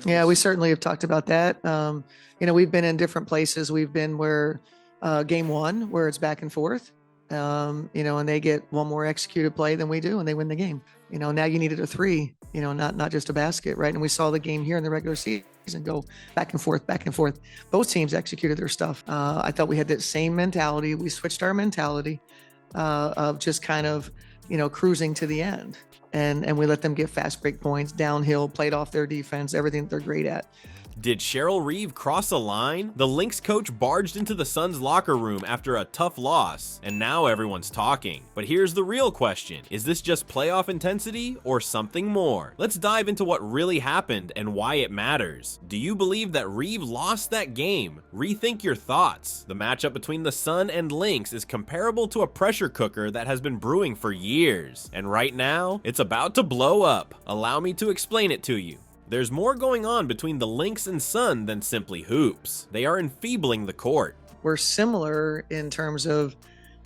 Yeah, we certainly have talked about that. We've been in different places. We've been where game one, where it's back and forth, and they get one more executed play than we do, and they win the game. Now you needed a three, not just a basket, right? And we saw the game here in the regular season go back and forth, back and forth. Both teams executed their stuff. I thought we had that same mentality. We switched our mentality of just kind of, cruising to the end. And we let them get fast break points, downhill, played off their defense, everything that they're great at. Did Cheryl Reeve cross a line? The Lynx coach barged into the Suns' locker room after a tough loss, and now everyone's talking. But here's the real question. Is this just playoff intensity or something more? Let's dive into what really happened and why it matters. Do you believe that Reeve lost that game? Rethink your thoughts. The matchup between the Sun and Lynx is comparable to a pressure cooker that has been brewing for years. And right now, it's about to blow up. Allow me to explain it to you. There's more going on between the Lynx and Sun than simply hoops. They are enfeebling the court. We're similar in terms of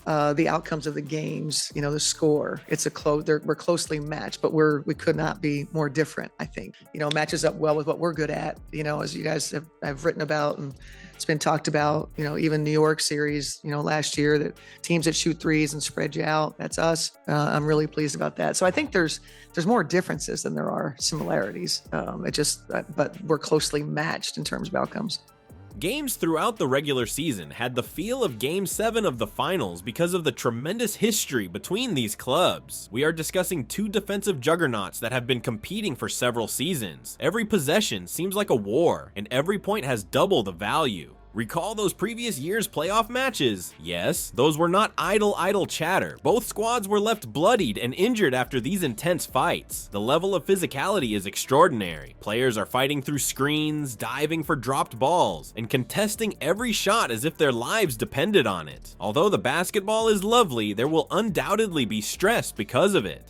the outcomes of the games, the score. It's we're closely matched, but we could not be more different, I think. Matches up well with what we're good at, as you guys have written about, and it's been talked about, even New York series, last year, that teams that shoot threes and spread you out, that's us. I'm really pleased about that. So I think there's more differences than there are similarities. But we're closely matched in terms of outcomes. Games throughout the regular season had the feel of Game 7 of the finals because of the tremendous history between these clubs. We are discussing two defensive juggernauts that have been competing for several seasons. Every possession seems like a war, and every point has double the value. Recall those previous year's playoff matches? Yes, those were not idle chatter. Both squads were left bloodied and injured after these intense fights. The level of physicality is extraordinary. Players are fighting through screens, diving for dropped balls, and contesting every shot as if their lives depended on it. Although the basketball is lovely, there will undoubtedly be stress because of it.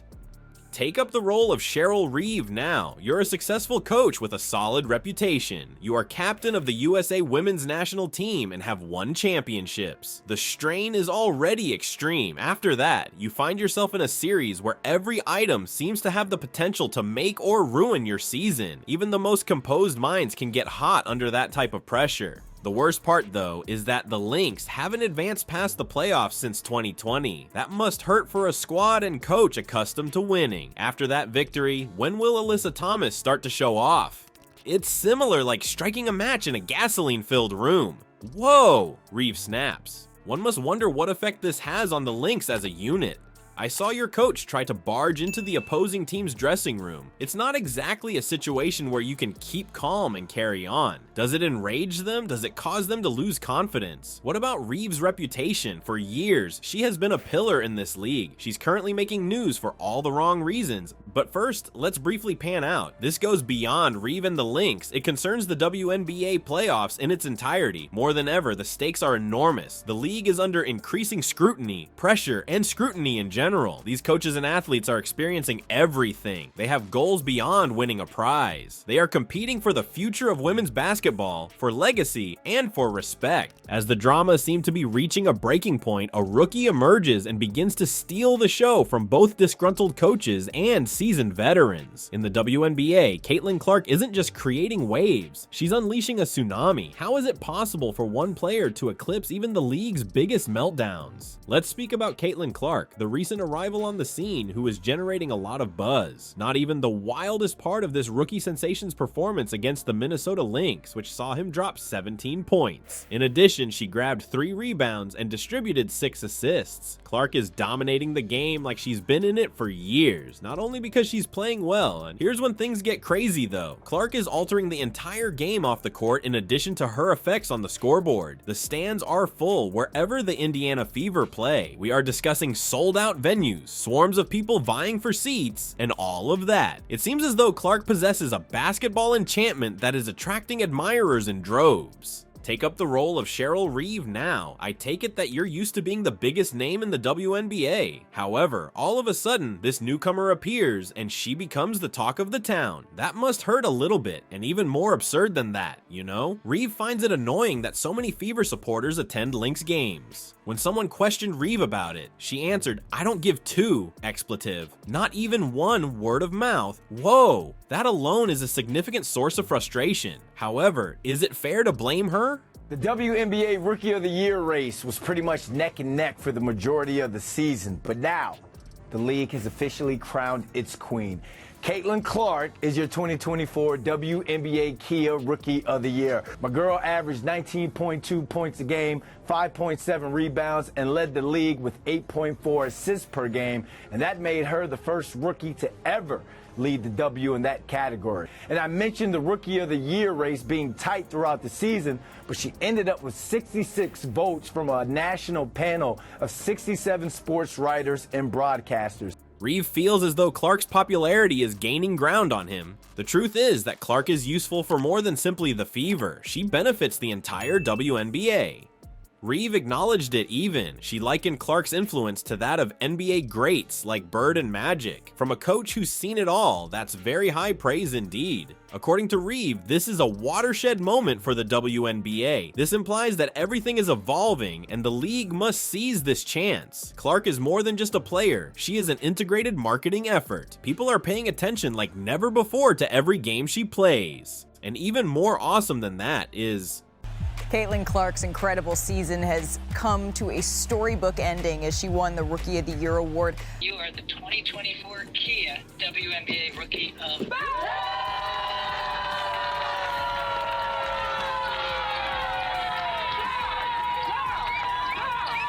Take up the role of Cheryl Reeve now. You're a successful coach with a solid reputation. You are captain of the USA women's national team and have won championships. The strain is already extreme. After that, you find yourself in a series where every item seems to have the potential to make or ruin your season. Even the most composed minds can get hot under that type of pressure. The worst part, though, is that the Lynx haven't advanced past the playoffs since 2020. That must hurt for a squad and coach accustomed to winning. After that victory, when will Alyssa Thomas start to show off? It's similar like striking a match in a gasoline-filled room. Whoa! Reeve snaps. One must wonder what effect this has on the Lynx as a unit. I saw your coach try to barge into the opposing team's dressing room. It's not exactly a situation where you can keep calm and carry on. Does it enrage them? Does it cause them to lose confidence? What about Reeve's reputation? For years, she has been a pillar in this league. She's currently making news for all the wrong reasons. But first, let's briefly pan out. This goes beyond Reeve and the Lynx. It concerns the WNBA playoffs in its entirety. More than ever, the stakes are enormous. The league is under increasing scrutiny, pressure, and scrutiny in general. These coaches and athletes are experiencing everything. They have goals beyond winning a prize. They are competing for the future of women's basketball, for legacy, and for respect. As the drama seemed to be reaching a breaking point, a rookie emerges and begins to steal the show from both disgruntled coaches and seasoned veterans. In the WNBA, Caitlin Clark isn't just creating waves, she's unleashing a tsunami. How is it possible for one player to eclipse even the league's biggest meltdowns? Let's speak about Caitlin Clark, the recent arrival on the scene who is generating a lot of buzz. Not even the wildest part of this rookie sensation's performance against the Minnesota Lynx, which saw him drop 17 points. In addition, she grabbed 3 rebounds and distributed 6 assists. Clark is dominating the game like she's been in it for years, not only because she's playing well. And here's when things get crazy though. Clark is altering the entire game off the court in addition to her effects on the scoreboard. The stands are full wherever the Indiana Fever play. We are discussing sold out venues, swarms of people vying for seats, and all of that. It seems as though Clark possesses a basketball enchantment that is attracting admirers in droves. take up the role of Cheryl Reeve now. I take it that you're used to being the biggest name in the WNBA. However, all of a sudden, this newcomer appears and she becomes the talk of the town. That must hurt a little bit, and even more absurd than that, you know? Reeve finds it annoying that so many Fever supporters attend Lynx games. When someone questioned Reeve about it, she answered, "I don't give two," expletive, not even one word of mouth. Whoa, that alone is a significant source of frustration. However, is it fair to blame her? The WNBA Rookie of the Year race was pretty much neck and neck for the majority of the season, but now the league has officially crowned its queen. Caitlin Clark is your 2024 WNBA Kia Rookie of the Year. My girl averaged 19.2 points a game, 5.7 rebounds, and led the league with 8.4 assists per game, and that made her the first rookie to ever lead the W in that category. And I mentioned the Rookie of the Year race being tight throughout the season, but she ended up with 66 votes from a national panel of 67 sports writers and broadcasters. Reeve feels as though Clark's popularity is gaining ground on him. The truth is that Clark is useful for more than simply the Fever. She benefits the entire WNBA. Reeve acknowledged it even. She likened Clark's influence to that of NBA greats like Bird and Magic. From a coach who's seen it all, that's very high praise indeed. According to Reeve, this is a watershed moment for the WNBA. This implies that everything is evolving and the league must seize this chance. Clark is more than just a player. She is an integrated marketing effort. People are paying attention like never before to every game she plays. And even more awesome than that is Caitlin Clark's incredible season has come to a storybook ending as she won the Rookie of the Year award. You are the 2024 Kia WNBA Rookie of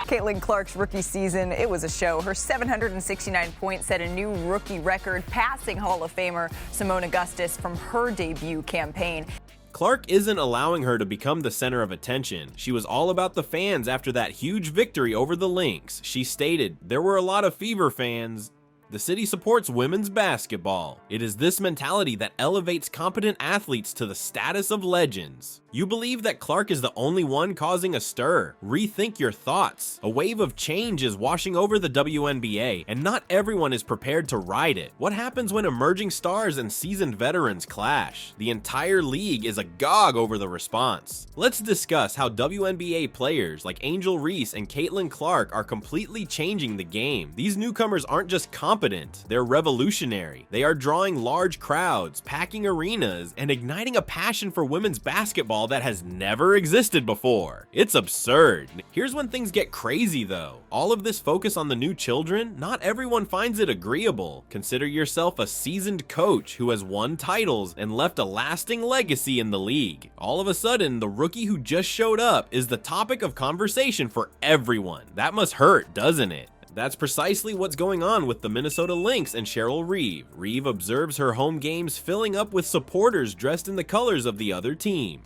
Caitlin Clark's rookie season, it was a show. Her 769 points set a new rookie record, passing Hall of Famer Simone Augustus from her debut campaign. Clark isn't allowing her to become the center of attention. She was all about the fans after that huge victory over the Lynx. She stated, "There were a lot of Fever fans. The city supports women's basketball. It is this mentality that elevates competent athletes to the status of legends." You believe that Clark is the only one causing a stir? Rethink your thoughts. A wave of change is washing over the WNBA, and not everyone is prepared to ride it. What happens when emerging stars and seasoned veterans clash? The entire league is agog over the response. Let's discuss how WNBA players like Angel Reese and Caitlin Clark are completely changing the game. These newcomers aren't just competent, they're revolutionary. They are drawing large crowds, packing arenas, and igniting a passion for women's basketball that has never existed before. It's absurd. Here's when things get crazy though. All of this focus on the new children, not everyone finds it agreeable. Consider yourself a seasoned coach who has won titles and left a lasting legacy in the league. All of a sudden, the rookie who just showed up is the topic of conversation for everyone. That must hurt, doesn't it? That's precisely what's going on with the Minnesota Lynx and Cheryl Reeve. Reeve observes her home games filling up with supporters dressed in the colors of the other team.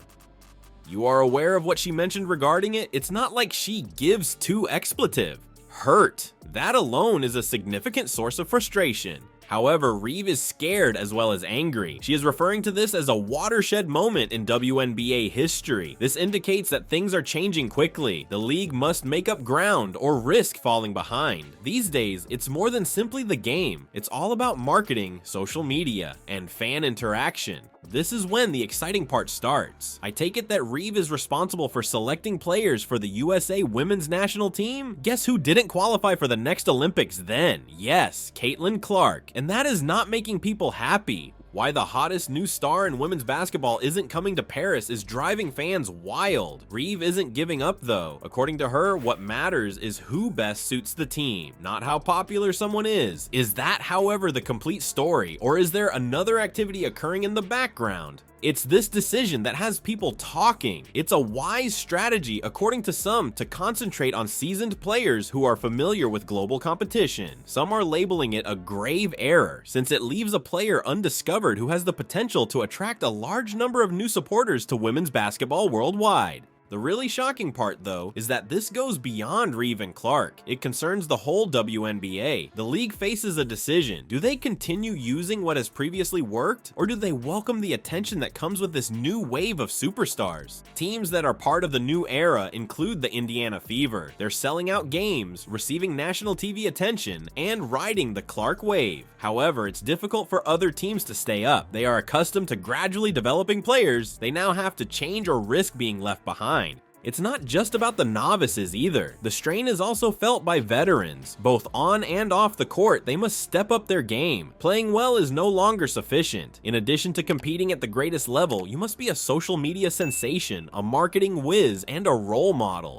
You are aware of what she mentioned regarding it? It's not like she gives two expletive. Hurt. That alone is a significant source of frustration. However, Reeve is scared as well as angry. She is referring to this as a watershed moment in WNBA history. This indicates that things are changing quickly. The league must make up ground or risk falling behind. These days, it's more than simply the game. It's all about marketing, social media, and fan interaction. This is when the exciting part starts. I take it that Reeve is responsible for selecting players for the USA women's national team? Guess who didn't qualify for the next Olympics then? Yes, Caitlin Clark. And that is not making people happy. Why the hottest new star in women's basketball isn't coming to Paris is driving fans wild. Reeve isn't giving up though. According to her, what matters is who best suits the team, not how popular someone is. Is that, however, the complete story, or is there another activity occurring in the background? It's this decision that has people talking. It's a wise strategy, according to some, to concentrate on seasoned players who are familiar with global competition. Some are labeling it a grave error, since it leaves a player undiscovered who has the potential to attract a large number of new supporters to women's basketball worldwide. The really shocking part, though, is that this goes beyond Reeve and Clark. It concerns the whole WNBA. The league faces a decision. Do they continue using what has previously worked, or do they welcome the attention that comes with this new wave of superstars? Teams that are part of the new era include the Indiana Fever. They're selling out games, receiving national TV attention, and riding the Clark wave. However, it's difficult for other teams to stay up. They are accustomed to gradually developing players. They now have to change or risk being left behind. It's not just about the novices either. The strain is also felt by veterans. Both on and off the court, they must step up their game. Playing well is no longer sufficient. In addition to competing at the greatest level, you must be a social media sensation, a marketing whiz, and a role model.